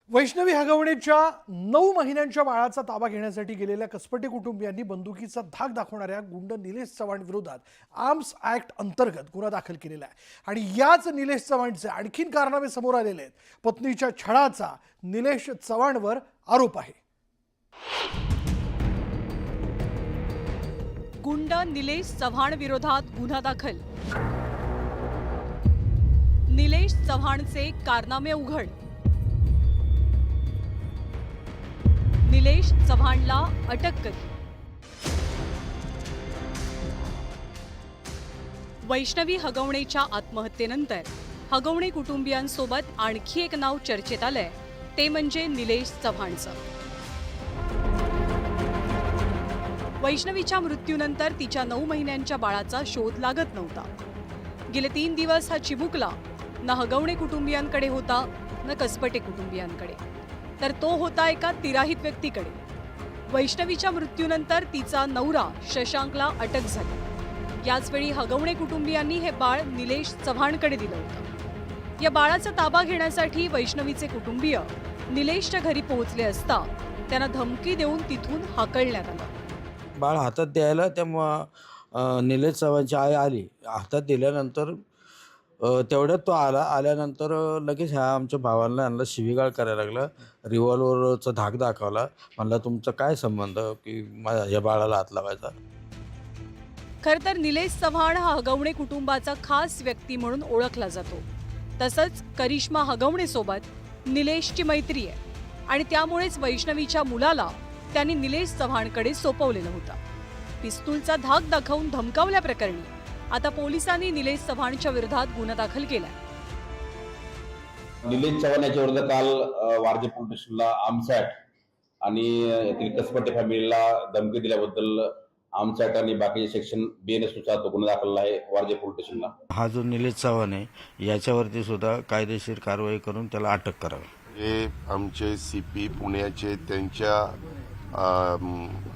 वैष्णवी हगवणेच्या 9 महिन्यांच्या बाळाचा ताबा घेण्यासाठी गेलेल्या कसपटे कुटुंबियांनी बंदुकीचा धाक दाखवणाऱ्या गुंड निलेश चव्हाण विरोधात आर्म्स ॲक्ट अंतर्गत गुन्हा दाखल केलेला आहे। आणि याच निलेश चव्हाणचे आणखीन कारनामे समोर आलेले आहेत। पत्नीच्या छळाचा निलेश चव्हाणवर आरोप आहे। गुंड निलेश चव्हाण विरोधात गुन्हा दाखल। निलेश चव्हाणचे कारनामे उघड। निलेश चव्हाणला अटक करी। वैष्णवी हगवणेच्या आत्महत्येनंतर हगवणे कुटुंबियांसोबत आणखी एक नाव चर्चेत आलंय, ते म्हणजे निलेश चव्हाणचं। वैष्णवीच्या मृत्यूनंतर तिच्या 9 महिन्यांच्या बाळाचा शोध लागत नव्हता। गेले 3 दिवस हा चिमुकला न हगवणे कुटुंबियांकडे होता न कसपटे कुटुंबियांकडे, तर तो होता एका तिराहित व्यक्तीकडे। वैष्णवीच्या मृत्यूनंतर तिचा नवरा शशांकला अटक झाली। याचवेळी हगवणे कुटुंबियांनी हे बाळ निलेश चव्हाणकडे दिलं होतं। या बाळाचा ताबा घेण्यासाठी वैष्णवीचे कुटुंबीय निलेशच्या घरी पोहोचले असता त्यांना धमकी देऊन तिथून हाकलण्यात आलं। बाळ हातात द्यायला त्या निलेश चव्हाणची आई आली। हातात दिल्यानंतर तेवढ्यात तो आल्यानंतर लगेच ह्या आमच्या भावाला आणला, शिवीगाळ करायला लागला, रिव्हॉल्वरचा धाक दाखवला। म्हणला तुमचा काय संबंध की माझ्या या बाळाला हात लावायचा। खरं तर निलेश चव्हाण हा हगवणे कुटुंबाचा खास व्यक्ती म्हणून ओळखला जातो। तसंच करिश्मा हगवणे सोबत निलेशची मैत्री आहे आणि त्यामुळेच वैष्णवीच्या मुलाला त्यांनी निलेश चव्हाणकडे सोपवलेलं होतं। पिस्तूलचा धाक दाखवून धमकावल्याप्रकरणी आता पोलिसांनी निलेश चव्हाणच्या विरोधात गुन्हा दाखल केलाय। निलेश चव्हाण याच्या विरुद्ध काल वारजे पोलीस स्टेशनला आर्म्स ॲक्ट आणि येथील कसपटे फॅमिलीला धमकी दिल्याबद्दल आर्म्स ॲक्ट आणि बाकीचे सेक्शन BNS नुसार तो गुन्हा दाखल आहे वारजे पोलीस स्टेशनला। हा जो निलेश चव्हाण आहे याच्यावरती सुद्धा कायदेशीर कारवाई करून त्याला अटक करावी। हे आमचे CP पुण्याचे त्यांच्या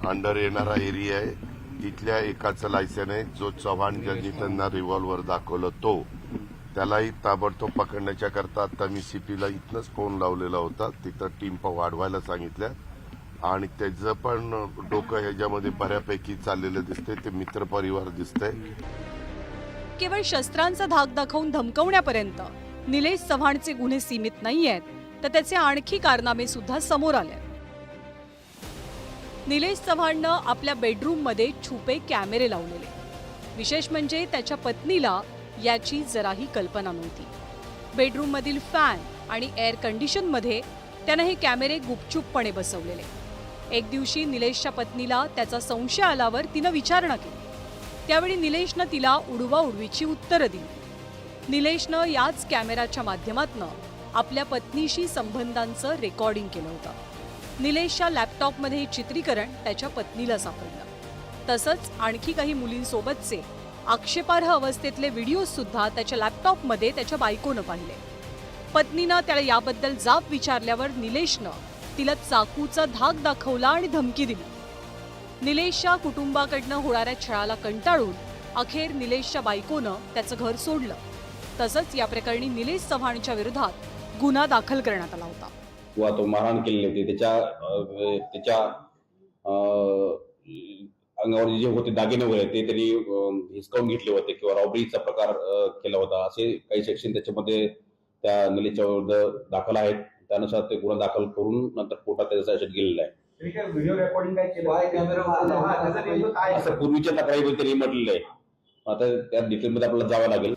अंडर येणारा एरिया आहे। तिथल्या एकाचं लायसन आहे, जो चव्हाण ज्यांनी त्यांना रिव्हॉल्वर दाखवलं तो, त्यालाही ताबडतोब पकडण्याच्या करता आता मी CPला इथनंच फोन लावलेला होता। तिथं टीम वाढवायला सांगितल्या आणि त्याचं पण डोकं ह्याच्यामध्ये बऱ्यापैकी चाललेलं दिसतंय। ते मित्रपरिवार दिसतंय। केवळ शस्त्रांचा धाक दाखवून धमकवण्यापर्यंत निलेश चव्हाणचे गुन्हे सीमित नाहीयेत, तर त्याचे आणखी कारनामे सुद्धा समोर आले। निलेश चव्हाणनं आपल्या बेडरूममध्ये छुपे कॅमेरे लावलेले। विशेष म्हणजे त्याच्या पत्नीला याची जराही कल्पना नव्हती। बेडरूममधील फॅन आणि एअर कंडिशनमध्ये त्यानं हे कॅमेरे गुपचूपपणे बसवलेले। एक दिवशी निलेशच्या पत्नीला त्याचा संशय आल्यावर तिनं विचारणा केली। त्यावेळी निलेशनं तिला उडवाउडवीची उत्तरं दिली। निलेशनं याच कॅमेराच्या माध्यमातून आपल्या पत्नीशी संबंधांचं रेकॉर्डिंग केलं होतं। निलेशच्या लॅपटॉपमध्ये हे चित्रीकरण त्याच्या पत्नीला सापडलं। तसंच आणखी काही मुलींसोबतचे आक्षेपार्ह अवस्थेतले व्हिडिओ सुद्धा त्याच्या लॅपटॉपमध्ये त्याच्या बायकोनं पाहिले। पत्नीनं त्याला याबद्दल जाब विचारल्यावर निलेशनं तिला चाकूचा धाक दाखवला आणि धमकी दिली। निलेशच्या कुटुंबाकडनं होणाऱ्या छळाला कंटाळून अखेर निलेशच्या बायकोनं त्याचं घर सोडलं। तसंच या प्रकरणी निलेश चव्हाणच्या विरोधात गुन्हा दाखल करण्यात आला होता। किंवा तो मारहाण केलेली होती, त्याच्या अंगावर जे होते दागिने वगैरे ते त्यांनी हिसकावून घेतले होते किंवा रॉबरीचा प्रकार केला होता, असे काही सेक्शन त्याच्यामध्ये त्या निलेशच्या विरुद्ध दाखल आहेत। त्यानुसार ते गुन्हा दाखल करून नंतर कोर्टात त्याचा सेशन गेलेला आहे। व्हिडिओ रेकॉर्डिंग काय केलं असं पूर्वीच्या तक्रारीमध्ये त्यांनी म्हटलेलं आहे। आता त्या डिटेलमध्ये आपल्याला जावं लागेल।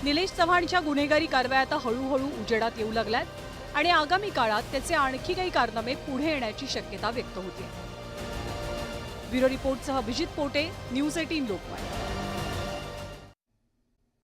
निलेश चव्हाणच्या गुन्हेगारी कारवाया आता हळूहळू उजेडात येऊ लागल्यात आणि आगामी काळात त्याचे आणखी काही कारनामे पुढे येण्याची शक्यता व्यक्त होते। ब्युरो रिपोर्टसह अभिजित पोटे, न्यूज 18 लोकमत।